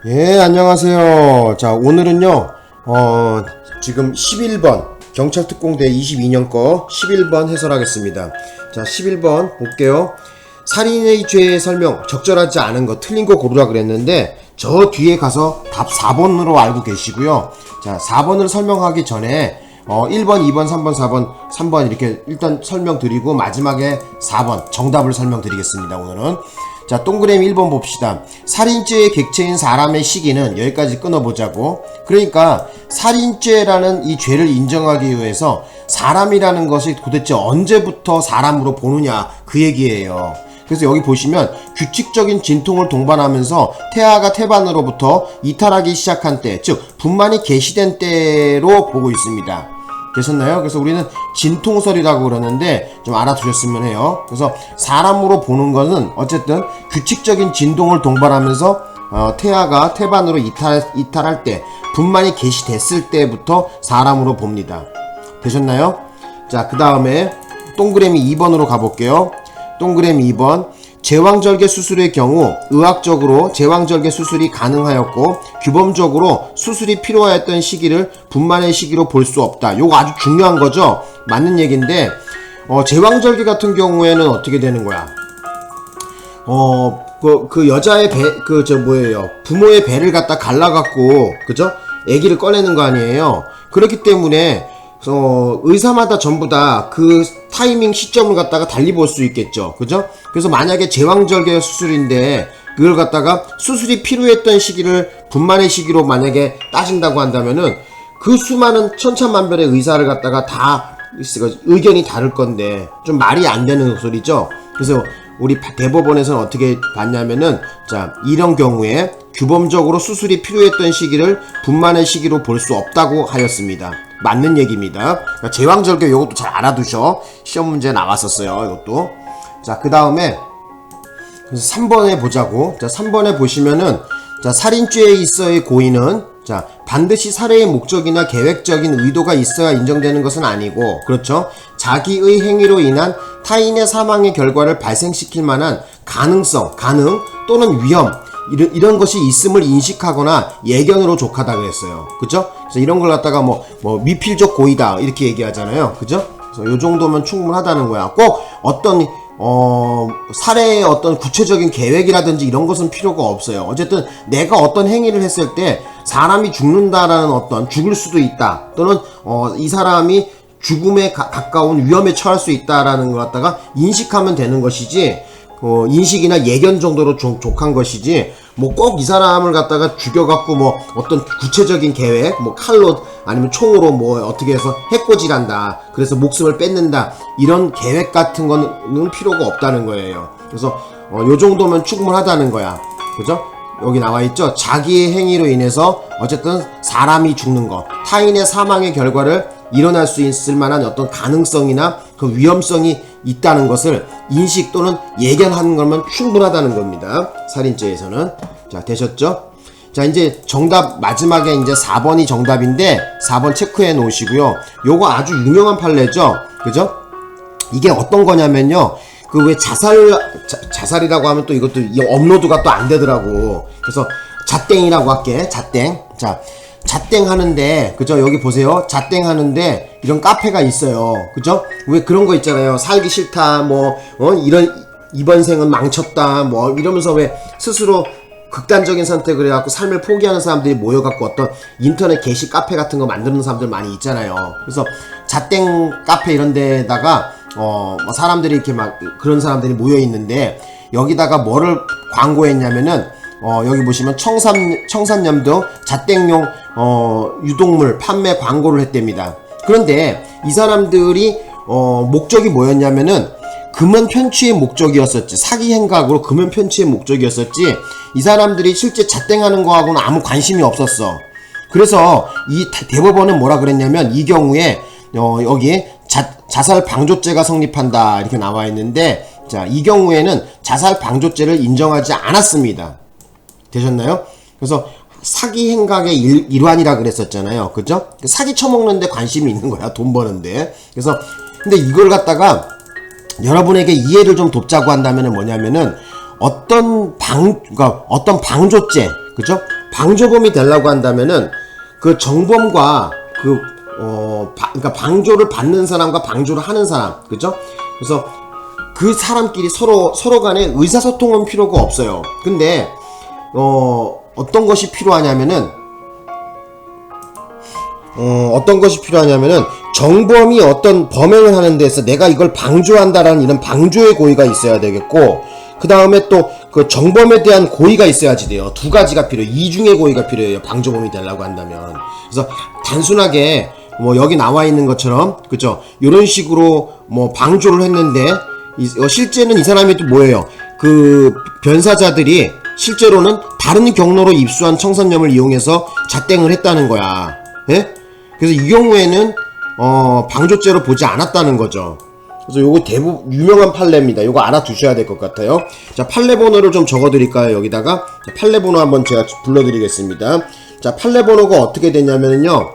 예, 안녕하세요. 자, 오늘은요, 지금 11번, 경찰특공대 22년 거 11번 해설하겠습니다. 자, 11번 볼게요. 살인의 죄의 설명, 적절하지 않은 거, 틀린 거 고르라 그랬는데, 저 뒤에 가서 답 4번으로 알고 계시고요. 자, 4번을 설명하기 전에, 1번, 2번, 3번, 4번, 3번 이렇게 일단 설명드리고, 마지막에 4번, 정답을 설명드리겠습니다, 오늘은. 자, 동그라미 1번 봅시다. 살인죄의 객체인 사람의 시기는 여기까지 끊어보자고. 그러니까 살인죄라는 이 죄를 인정하기 위해서 사람이라는 것이 도대체 언제부터 사람으로 보느냐 그 얘기예요. 그래서 여기 보시면 규칙적인 진통을 동반하면서 태아가 태반으로부터 이탈하기 시작한 때, 즉 분만이 개시된 때로 보고 있습니다. 되셨나요? 그래서 우리는 진통설이라고 그러는데 좀 알아두셨으면 해요. 그래서 사람으로 보는 것은 어쨌든 규칙적인 진동을 동반하면서 태아가 태반으로 이탈할 때, 분만이 개시됐을 때부터 사람으로 봅니다. 되셨나요? 자, 그 다음에 동그라미 2번으로 가볼게요. 동그라미 2번. 제왕절개 수술의 경우 의학적으로 제왕절개 수술이 가능하였고 규범적으로 수술이 필요하였던 시기를 분만의 시기로 볼 수 없다. 요거 아주 중요한 거죠. 맞는 얘기인데 제왕절개 같은 경우에는 어떻게 되는 거야? 그 여자의 부모의 배를 갖다 갈라갖고, 그죠? 아기를 꺼내는 거 아니에요. 그렇기 때문에 의사마다 전부 다 그 타이밍 시점을 갖다가 달리 볼 수 있겠죠. 그죠? 그래서 만약에 제왕절개 수술인데 그걸 갖다가 수술이 필요했던 시기를 분만의 시기로 만약에 따진다고 한다면은 그 수많은 천차만별의 의사를 갖다가 다 의견이 다를 건데 좀 말이 안 되는 소리죠. 그래서 우리 대법원에서는 어떻게 봤냐면은, 자, 이런 경우에 규범적으로 수술이 필요했던 시기를 분만의 시기로 볼 수 없다고 하였습니다. 맞는 얘기입니다. 그러니까 제왕절개 이것도 잘 알아두셔. 시험 문제 나왔었어요, 이것도. 자, 그 다음에 3번에 보자고. 자, 3번에 보시면은, 자, 살인죄에 있어의 고의는, 자, 반드시 살해의 목적이나 계획적인 의도가 있어야 인정되는 것은 아니고, 그렇죠? 자기의 행위로 인한 타인의 사망의 결과를 발생시킬 만한 가능 또는 위험, 이런 것이 있음을 인식하거나 예견으로 족하다 그랬어요. 그죠? 그래서 이런 걸 갖다가 미필적 고의다 이렇게 얘기하잖아요. 그죠? 그래서 요 정도면 충분하다는 거야. 꼭 어떤 살해의 어떤 구체적인 계획이라든지 이런 것은 필요가 없어요. 어쨌든 내가 어떤 행위를 했을 때 사람이 죽는다라는 죽을 수도 있다, 또는 이 사람이 죽음에 가까운 위험에 처할 수 있다라는 걸 갖다가 인식하면 되는 것이지, 인식이나 예견 정도로 족한 것이지, 꼭 이 사람을 갖다가 죽여갖고 어떤 구체적인 계획, 칼로 아니면 총으로 어떻게 해서 해코지한다, 그래서 목숨을 뺏는다, 이런 계획 같은 거는 필요가 없다는 거예요. 그래서 요 정도면 충분하다는 거야. 그죠? 여기 나와있죠? 자기의 행위로 인해서 어쨌든 사람이 죽는 거, 타인의 사망의 결과를 일어날 수 있을 만한 어떤 가능성이나 그 위험성이 있다는 것을 인식 또는 예견하는 거면 충분하다는 겁니다. 살인죄에서는. 자, 되셨죠? 자, 이제 정답 마지막에 이제 4번이 정답인데 4번 체크해 놓으시고요. 요거 아주 유명한 판례죠? 그죠? 이게 어떤 거냐면요. 그 왜 자살이라고 하면 또 이것도 업로드가 또 안 되더라고. 그래서 잣땡이라고 할게. 잣땡. 자, 잣땡 하는데, 그죠? 여기 보세요. 잣땡 하는데 이런 카페가 있어요. 그죠? 왜 그런 거 있잖아요. 살기 싫다, 이번 생은 망쳤다, 이러면서 왜 스스로 극단적인 선택을 해갖고 삶을 포기하는 사람들이 모여갖고 어떤 인터넷 게시 카페 같은 거 만드는 사람들 많이 있잖아요. 그래서 잣땡 카페 이런 데다가 사람들이 이렇게 그런 사람들이 모여있는데, 여기다가 뭐를 광고했냐면은, 여기 보시면 청산염 등 잣땡용 유독물 판매 광고를 했답니다. 그런데 이 사람들이 목적이 뭐였냐면은 금연 편취의 목적이었었지, 사기 행각으로 금연 편취의 목적이었었지, 이 사람들이 실제 잣땡하는 거하고는 아무 관심이 없었어. 그래서 이 대법원은 뭐라 그랬냐면, 이 경우에 여기에 자살 방조죄가 성립한다 이렇게 나와 있는데, 자, 이 경우에는 자살 방조죄를 인정하지 않았습니다. 되셨나요? 그래서 사기 행각의 일환이라 그랬었잖아요. 그죠? 사기 쳐먹는데 관심이 있는 거야. 돈 버는데. 그래서 근데 이걸 갖다가 여러분에게 이해를 좀 돕자고 한다면은 뭐냐면은, 어떤 방조죄, 그죠? 방조범이 되려고 한다면은 그 정범과 그러니까 방조를 받는 사람과 방조를 하는 사람, 그죠? 그래서 그 사람끼리 서로 간에 의사소통은 필요가 없어요. 근데 어떤 것이 필요하냐면은 정범이 어떤 범행을 하는 데서 내가 이걸 방조한다라는 이런 방조의 고의가 있어야 되겠고, 그 다음에 또 그 정범에 대한 고의가 있어야지 돼요. 두 가지가 필요해요. 이중의 고의가 필요해요. 방조범이 되려고 한다면. 그래서 단순하게 뭐 여기 나와 있는 것처럼, 그죠? 이런 식으로 뭐 방조를 했는데 실제는 이 사람이 또 뭐예요? 그 변사자들이 실제로는 다른 경로로 입수한 청산염을 이용해서 잣땡을 했다는 거야. 예? 그래서 이 경우에는 방조죄로 보지 않았다는 거죠. 그래서 요거 대부분 유명한 판례입니다. 요거 알아두셔야 될 것 같아요. 자, 판례 번호를 좀 적어드릴까요? 여기다가 자, 판례 번호 한번 제가 불러드리겠습니다. 자, 판례 번호가 어떻게 되냐면요,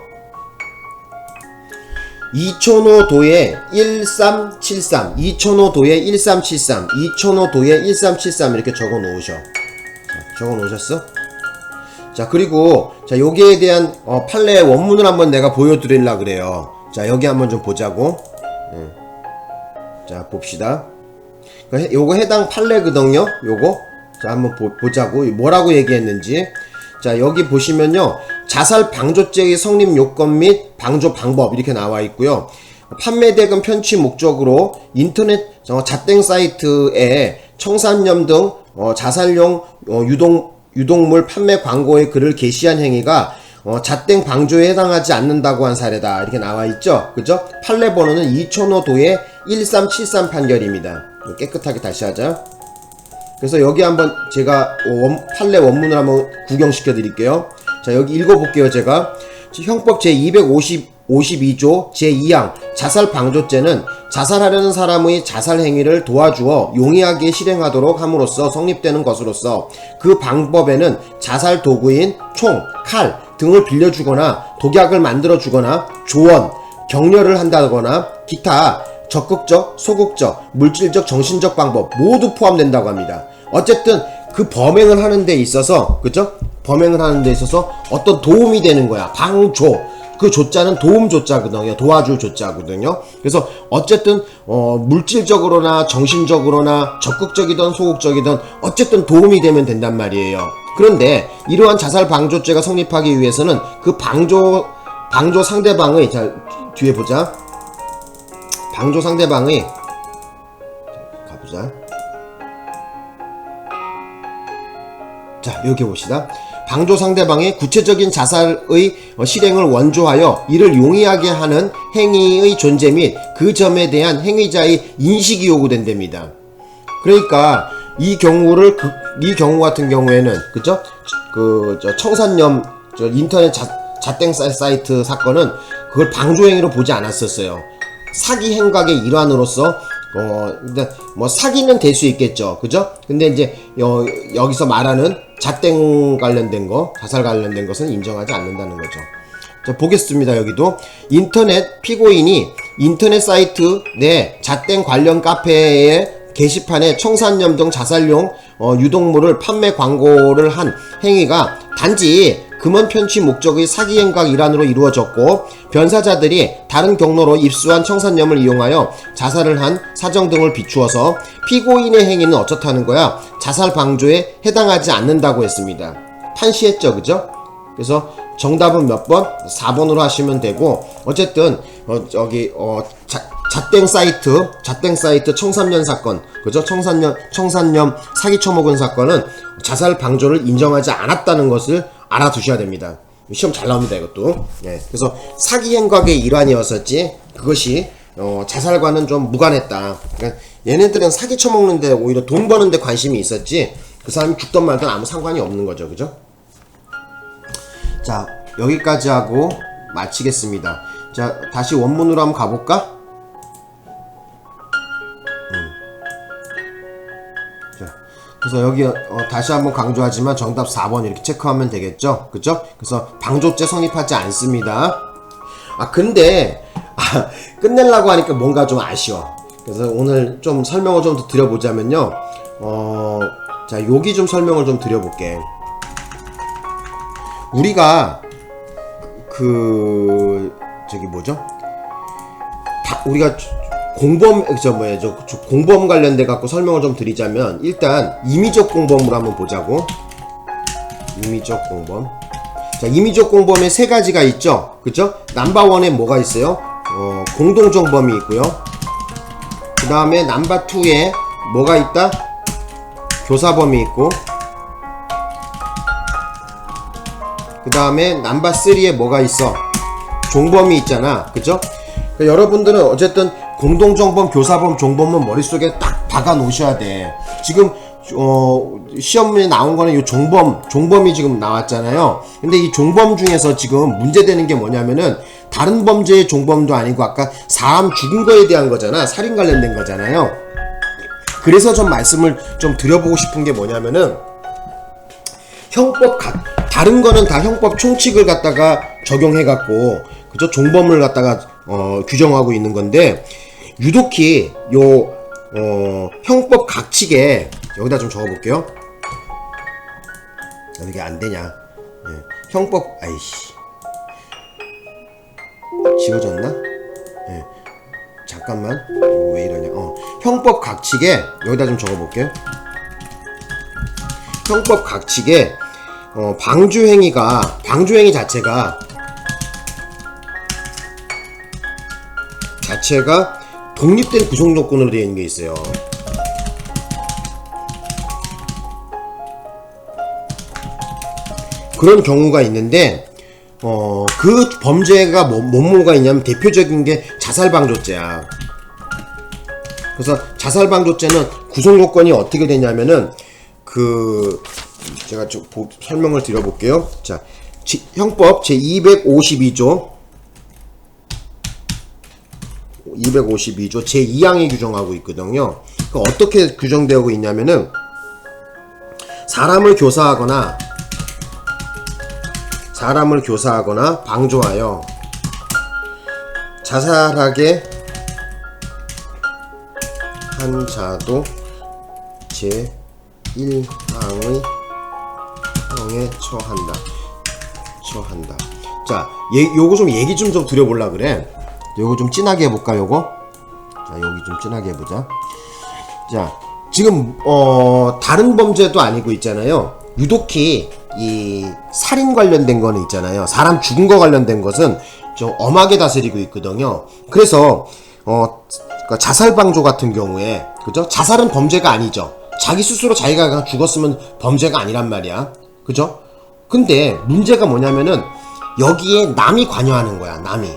이촌호도에 1373, 이촌호도에 1373, 이촌호도에 1373 이렇게 적어 놓으셔. 자, 적어 놓으셨어? 자, 그리고 자, 여기에 대한 판례 원문을 한번 내가 보여드리려고 그래요. 자, 여기 한번 좀 보자고. 자, 봅시다. 요거 해당 판례거든요. 요거. 자, 한번 보자고. 뭐라고 얘기했는지. 자, 여기 보시면요, 자살 방조죄의 성립 요건 및 방조 방법 이렇게 나와 있고요. 판매 대금 편취 목적으로 인터넷 잣땡 사이트에 청산염 등 자살용 유독물 판매 광고의 글을 게시한 행위가 잣땡 방조에 해당하지 않는다고 한 사례다 이렇게 나와 있죠. 그죠? 판례 번호는 이촌호도의 1373 판결입니다. 깨끗하게 다시 하자. 그래서 여기 한번 제가 판례 원문을 한번 구경시켜 드릴게요. 자, 여기 읽어볼게요. 제가 형법 제252조 제2항 자살 방조죄는 자살하려는 사람의 자살 행위를 도와주어 용이하게 실행하도록 함으로써 성립되는 것으로서 그 방법에는 자살 도구인 총, 칼 등을 빌려주거나 독약을 만들어주거나 조언, 격려를 한다거나 기타 적극적, 소극적, 물질적, 정신적 방법 모두 포함된다고 합니다. 어쨌든 그 범행을 하는 데 있어서, 그죠? 범행을 하는 데 있어서 어떤 도움이 되는 거야. 방조. 그 조자는 도움 조자거든요. 도와줄 조자거든요. 그래서 어쨌든 물질적으로나 정신적으로나 적극적이든 소극적이든 어쨌든 도움이 되면 된단 말이에요. 그런데 이러한 자살 방조죄가 성립하기 위해서는 그 방조 상대방의, 자, 뒤에 보자. 방조 상대방의, 가보자. 자, 이렇게 봅시다. 방조 상대방의 구체적인 자살의 실행을 원조하여 이를 용이하게 하는 행위의 존재 및 그 점에 대한 행위자의 인식이 요구된답니다. 그러니까 이 경우 같은 경우에는, 그죠? 청산염 인터넷 잣땡 사이트 사건은 그걸 방조행위로 보지 않았었어요. 사기 행각의 일환으로서 근데 뭐 사기는 될 수 있겠죠, 그죠? 근데 이제 여기서 말하는 잣땡 관련된 거, 자살 관련된 것은 인정하지 않는다는 거죠. 자, 보겠습니다. 여기도 인터넷 피고인이 인터넷 사이트 내 잣땡 관련 카페의 게시판에 청산염 등 자살용 유독물을 판매 광고를 한 행위가 단지 금원 편취 목적의 사기 행각 일환으로 이루어졌고, 변사자들이 다른 경로로 입수한 청산염을 이용하여 자살을 한 사정 등을 비추어서 피고인의 행위는 어쩌다는 거야? 자살 방조에 해당하지 않는다고 했습니다. 판시했죠, 그죠? 그래서 정답은 몇 번? 4번으로 하시면 되고, 어쨌든 잣땡 사이트 청산염 사건, 그죠? 청산염 사기 처먹은 사건은 자살 방조를 인정하지 않았다는 것을 알아두셔야 됩니다. 시험 잘 나옵니다, 이것도. 예. 그래서 사기 행각의 일환이었었지, 그것이 자살과는 좀 무관했다. 그러니까 얘네들은 사기 처먹는데 오히려 돈 버는데 관심이 있었지, 그 사람이 죽던 말든 아무 상관이 없는 거죠, 그죠? 자, 여기까지 하고 마치겠습니다. 자, 다시 원문으로 한번 가볼까? 자, 그래서 여기 다시 한번 강조하지만 정답 4번 이렇게 체크하면 되겠죠, 그죠? 그래서 방조죄 성립하지 않습니다. 근데 끝내려고 하니까 뭔가 좀 아쉬워. 그래서 오늘 좀 설명을 좀 더 드려보자면요, 자, 여기 좀 설명을 좀 드려볼게. 우리가 저기 뭐죠? 우리가 공범 관련돼 갖고 설명을 좀 드리자면, 일단 임의적 공범으로 한번 보자고. 임의적 공범. 자, 임의적 공범에 세 가지가 있죠, 그죠? 넘버1에 뭐가 있어요? 공동정범이 있고요. 그 다음에 넘버2에 뭐가 있다? 교사범이 있고, 그 다음에 넘버3에 뭐가 있어? 종범이 있잖아, 그죠? 그러니까 여러분들은 어쨌든 공동정범, 교사범, 종범은 머릿속에 딱 박아 놓으셔야 돼. 지금 시험에 나온 거는 이 종범이 지금 나왔잖아요. 근데 이 종범 중에서 지금 문제되는 게 뭐냐면은, 다른 범죄의 종범도 아니고 아까 사람 죽은 거에 대한 거잖아. 살인 관련된 거잖아요. 그래서 좀 말씀을 좀 드려보고 싶은 게 뭐냐면은, 다른 거는 다 형법 총칙을 갖다가 적용해갖고, 그죠? 종범을 갖다가 규정하고 있는 건데, 유독히 형법 각칙에, 여기다 좀 적어볼게요. 이게 안 되냐? 예. 형법, 아이씨. 지워졌나? 예. 잠깐만. 왜 이러냐? 형법 각칙에, 여기다 좀 적어볼게요. 형법 각칙에, 방주행위 자체가 독립된 구성 요건으로 되어 있는 게 있어요. 그런 경우가 있는데, 그 범죄가 뭐가 있냐면, 대표적인 게 자살방조죄야. 그래서 자살방조죄는 구성 요건이 어떻게 되냐면은, 제가 좀 설명을 드려볼게요. 자, 형법 제252조 제2항에 규정하고 있거든요. 어떻게 규정되고 있냐면은, 사람을 교사하거나 방조하여 자살하게 한 자도 제1항의 형에 처한다. 자, 요거 좀 얘기 좀 드려볼라 그래. 요거 좀 진하게 해볼까, 요거? 자, 여기 좀 진하게 해보자. 자, 지금, 다른 범죄도 아니고 있잖아요. 유독히, 이, 살인 관련된 거는 있잖아요. 사람 죽은 거 관련된 것은 좀 엄하게 다스리고 있거든요. 그래서, 그러니까 자살방조 같은 경우에, 그죠? 자살은 범죄가 아니죠. 자기 스스로 자기가 죽었으면 범죄가 아니란 말이야. 그죠? 근데, 문제가 뭐냐면은, 여기에 남이 관여하는 거야, 남이.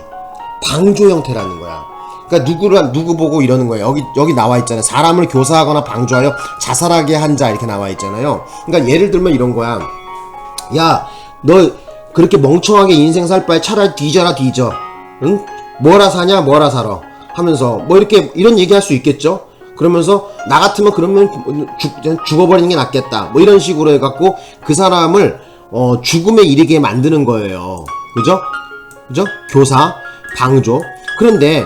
방조 형태라는 거야. 그러니까 누구 보고 이러는 거예요. 여기 나와 있잖아요. 사람을 교사하거나 방조하여 자살하게 한 자, 이렇게 나와 있잖아요. 그러니까 예를 들면 이런 거야. 야, 너 그렇게 멍청하게 인생 살 바에 차라리 뒤져라. 응? 뭐라 사냐, 뭐라 살아. 하면서 뭐 이런 얘기 할 수 있겠죠? 그러면서 나 같으면 그러면 죽어버리는 게 낫겠다. 뭐 이런 식으로 해갖고 그 사람을 죽음에 이르게 만드는 거예요. 그죠? 교사, 방조. 그런데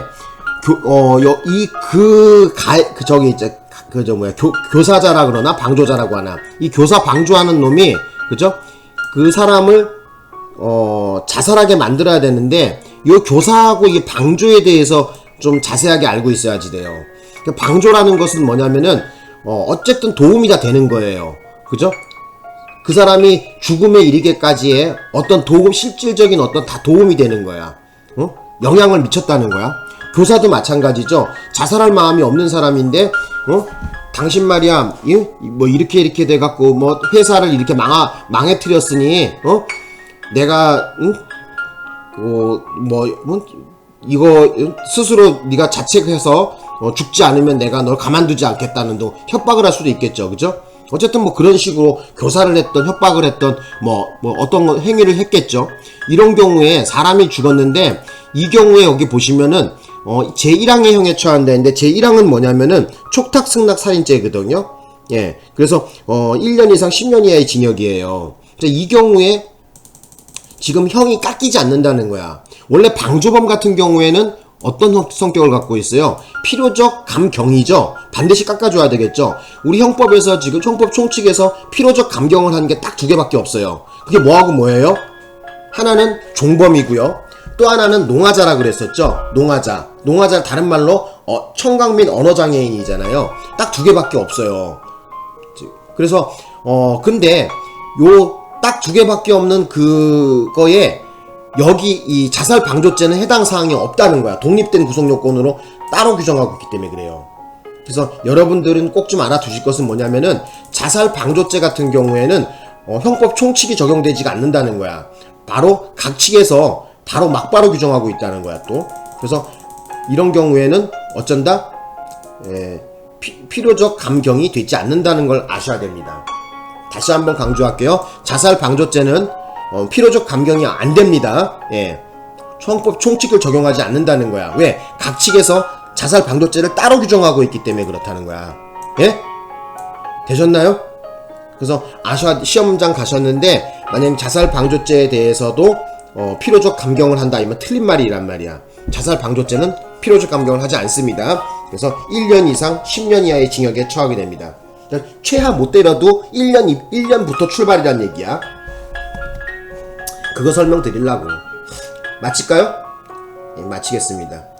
교사자라 그러나 방조자라고 하나. 이 교사 방조하는 놈이, 그죠? 그 사람을 자살하게 만들어야 되는데, 요 교사하고 이 방조에 대해서 좀 자세하게 알고 있어야지 돼요. 방조라는 것은 뭐냐면은 어쨌든 도움이 다 되는 거예요. 그죠? 그 사람이 죽음에 이르게까지의 어떤 실질적인 어떤 다 도움이 되는 거야. 영향을 미쳤다는 거야. 교사도 마찬가지죠. 자살할 마음이 없는 사람인데, 당신 말이야, 뭐 이렇게 돼갖고 뭐 회사를 이렇게 망해뜨렸으니, 내가 이거 스스로 네가 자책해서 죽지 않으면 내가 널 가만두지 않겠다는 협박을 할 수도 있겠죠. 그죠? 어쨌든 뭐 그런 식으로 교사를 했던, 협박을 했던, 뭐 어떤 행위를 했겠죠. 이런 경우에 사람이 죽었는데, 이 경우에 여기 보시면은 제1항의 형에 처한다는데, 제1항은 뭐냐면은 촉탁승낙살인죄거든요. 예. 그래서 1년 이상 10년 이하의 징역이에요. 이 경우에 지금 형이 깎이지 않는다는 거야. 원래 방조범 같은 경우에는 어떤 성격을 갖고 있어요? 필요적 감경이죠. 반드시 깎아줘야 되겠죠. 우리 형법에서 지금 형법 총칙에서 필요적 감경을 하는 게 딱 2개밖에 없어요. 그게 뭐하고 뭐예요? 하나는 종범이고요. 또 하나는 농아자라 그랬었죠. 농아자 다른 말로 청각 및 언어장애인이잖아요. 딱 두 개밖에 없어요. 그래서 근데 요 딱 두 개밖에 없는 그거에 여기 이 자살 방조죄는 해당 사항이 없다는 거야. 독립된 구속 요건으로 따로 규정하고 있기 때문에 그래요. 그래서 여러분들은 꼭 좀 알아두실 것은 뭐냐면은 자살 방조죄 같은 경우에는 형법 총칙이 적용되지가 않는다는 거야. 바로 각칙에서 바로 막바로 규정하고 있다는 거야 또. 그래서 이런 경우에는 어쩐다 필요적 감경이 되지 않는다는 걸 아셔야 됩니다. 다시 한번 강조할게요. 자살 방조죄는 필요적 감경이 안 됩니다. 예. 형법 총칙을 적용하지 않는다는 거야. 왜? 각칙에서 자살 방조죄를 따로 규정하고 있기 때문에 그렇다는 거야. 예? 되셨나요? 그래서 시험장 가셨는데 만약 자살 방조죄에 대해서도 필요적 감경을 한다 이면 틀린 말이란 말이야. 자살 방조죄는 필요적 감경을 하지 않습니다. 그래서 1년 이상 10년 이하의 징역에 처하게 됩니다. 최하 못 때려도 1년부터 출발이란 얘기야. 그거 설명드리려고. 마칠까요? 예, 마치겠습니다.